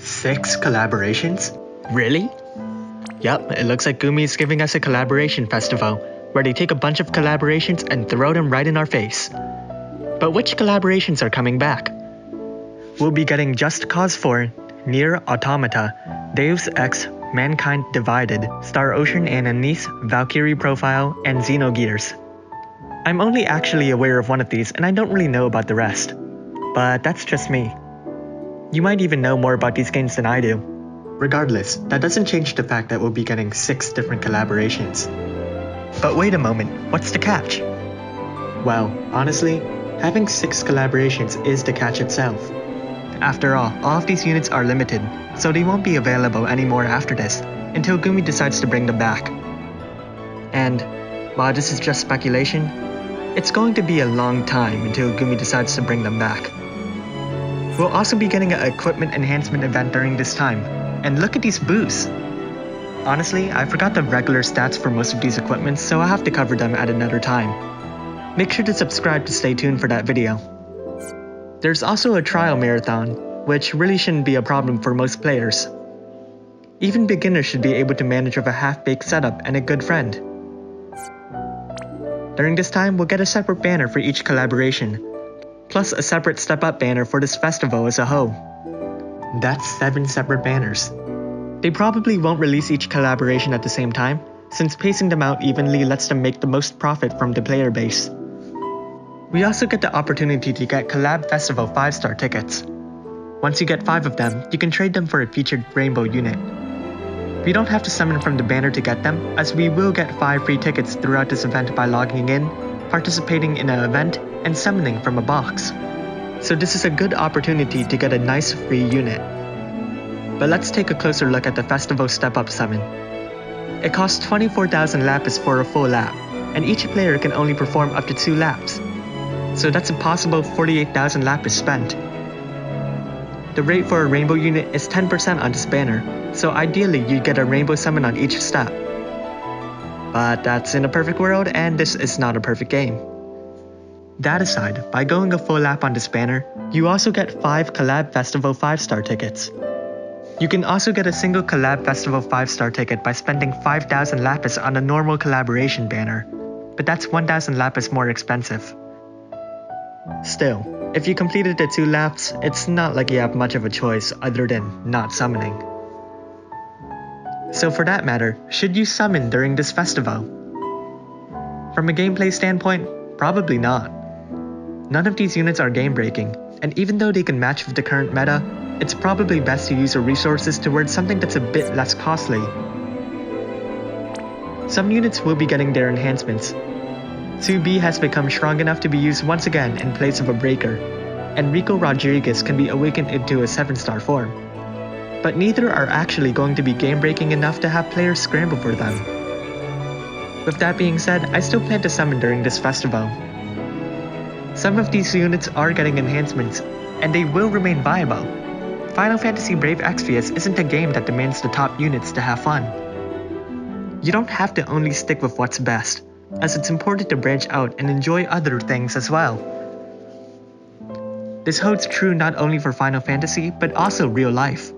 6 collaborations? Really? Yup, it looks like Gumi is giving us a collaboration festival, where they take a bunch of collaborations and throw them right in our face. But which collaborations are coming back? We'll be getting Just Cause 4, Nier Automata, Deus Ex, Mankind Divided, Star Ocean and Anise, Valkyrie Profile, and Xenogears. I'm only actually aware of one of these and I don't really know about the rest. But that's just me. You might even know more about these games than I do. Regardless, that doesn't change the fact that we'll be getting 6 different collaborations. But wait a moment, what's the catch? Well, honestly, having 6 collaborations is the catch itself. After all of these units are limited, so they won't be available anymore after this, until Gumi decides to bring them back. And, while this is just speculation, it's going to be a long time until Gumi decides to bring them back. We'll also be getting an equipment enhancement event during this time, and look at these boosts! Honestly, I forgot the regular stats for most of these equipments, so I'll have to cover them at another time. Make sure to subscribe to stay tuned for that video. There's also a trial marathon, which really shouldn't be a problem for most players. Even beginners should be able to manage with a half-baked setup and a good friend. During this time, we'll get a separate banner for each collaboration, plus a separate step-up banner for this festival as a whole. That's 7 separate banners. They probably won't release each collaboration at the same time, since pacing them out evenly lets them make the most profit from the player base. We also get the opportunity to get Collab Festival 5-star tickets. Once you get 5 of them, you can trade them for a featured rainbow unit. We don't have to summon from the banner to get them, as we will get 5 free tickets throughout this event by logging in, participating in an event, and summoning from a box. So this is a good opportunity to get a nice free unit. But let's take a closer look at the Festival Step-Up Summon. It costs 24,000 lapis for a full lap, and each player can only perform up to 2 laps. So that's a possible 48,000 lapis spent. The rate for a rainbow unit is 10% on this banner, so ideally you'd get a rainbow summon on each step. But that's in a perfect world, and this is not a perfect game. That aside, by going a full lap on this banner, you also get 5 Collab Festival 5-star tickets. You can also get a single Collab Festival 5-star ticket by spending 5,000 lapis on a normal collaboration banner, but that's 1,000 lapis more expensive. Still, if you completed the 2 laps, it's not like you have much of a choice other than not summoning. So for that matter, should you summon during this festival? From a gameplay standpoint, probably not. None of these units are game-breaking, and even though they can match with the current meta, it's probably best to use your resources towards something that's a bit less costly. Some units will be getting their enhancements. 2B has become strong enough to be used once again in place of a breaker, and Rico Rodriguez can be awakened into a 7-star form. But neither are actually going to be game-breaking enough to have players scramble for them. With that being said, I still plan to summon during this festival. Some of these units are getting enhancements, and they will remain viable. Final Fantasy Brave Exvius isn't a game that demands the top units to have fun. You don't have to only stick with what's best, as it's important to branch out and enjoy other things as well. This holds true not only for Final Fantasy, but also real life.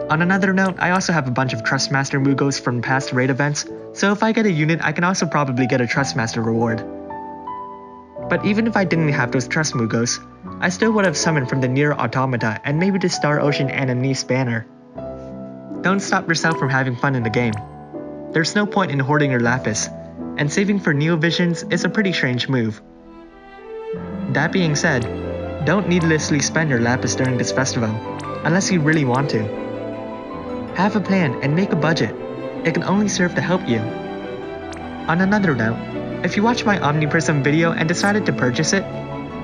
On another note, I also have a bunch of Trustmaster Mugos from past raid events, so if I get a unit, I can also probably get a Trustmaster reward. But even if I didn't have those Trust Mugos, I still would have summoned from the Nier Automata and maybe the Star Ocean and Anise banner. Don't stop yourself from having fun in the game. There's no point in hoarding your lapis, and saving for Neovisions is a pretty strange move. That being said, don't needlessly spend your lapis during this festival, unless you really want to. Have a plan and make a budget. It can only serve to help you. On another note, if you watched my Omniprism video and decided to purchase it,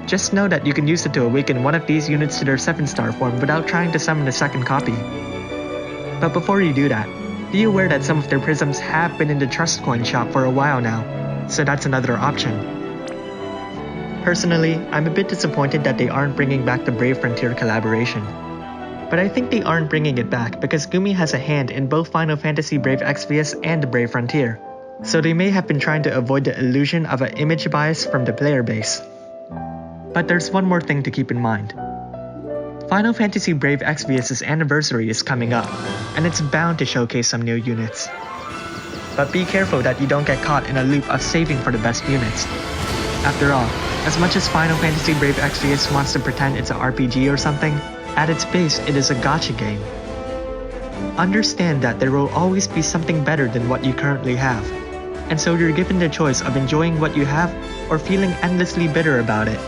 just know that you can use it to awaken one of these units to their 7-star form without trying to summon a second copy. But before you do that, be aware that some of their prisms have been in the Trust Coin shop for a while now, so that's another option. Personally, I'm a bit disappointed that they aren't bringing back the Brave Frontier collaboration. But I think they aren't bringing it back because Gumi has a hand in both Final Fantasy Brave Exvius and the Brave Frontier, so they may have been trying to avoid the illusion of an image bias from the player base. But there's one more thing to keep in mind. Final Fantasy Brave Exvius' anniversary is coming up, and it's bound to showcase some new units. But be careful that you don't get caught in a loop of saving for the best units. After all, as much as Final Fantasy Brave Exvius wants to pretend it's an RPG or something, at its base it is a gacha game. Understand that there will always be something better than what you currently have, and so you're given the choice of enjoying what you have or feeling endlessly bitter about it.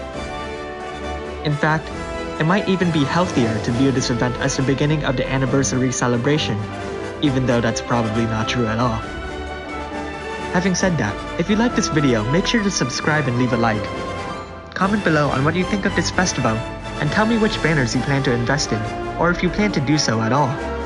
In fact, it might even be healthier to view this event as the beginning of the anniversary celebration, even though that's probably not true at all. Having said that, if you like this video, make sure to subscribe and leave a like. Comment below on what you think of this festival, and tell me which banners you plan to invest in, or if you plan to do so at all.